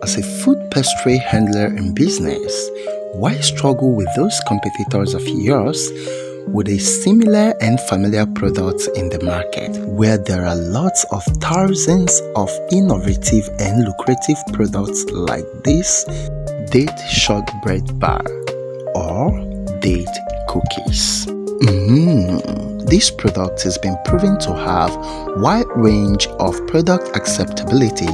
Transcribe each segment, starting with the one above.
As a food pastry handler in business, why struggle with those competitors of yours with a similar and familiar product in the market where there are lots of thousands of innovative and lucrative products like this date shortbread bar or date cookies? This product has been proven to have wide range of product acceptability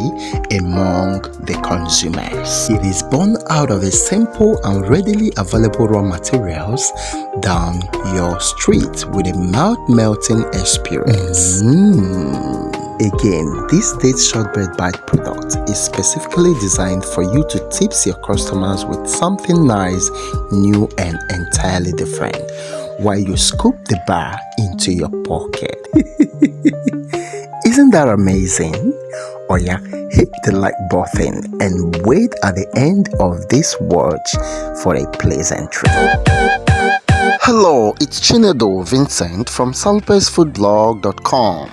among the consumers. It is born out of a simple and readily available raw materials down your street with a mouth-melting experience. Again, this date shortbread bite product is specifically designed for you to tips your customers with something nice, new and entirely different while you scoop the bar into your pocket. Isn't that amazing? Oh yeah, hit the like button and wait at the end of this watch for a pleasant trip. Hello, it's Chinedo Vincent from salpesfoodblog.com.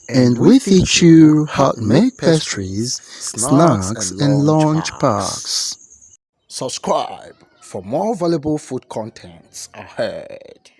And we teach you how to make pastries, snacks and lunch packs. Subscribe for more valuable food contents ahead.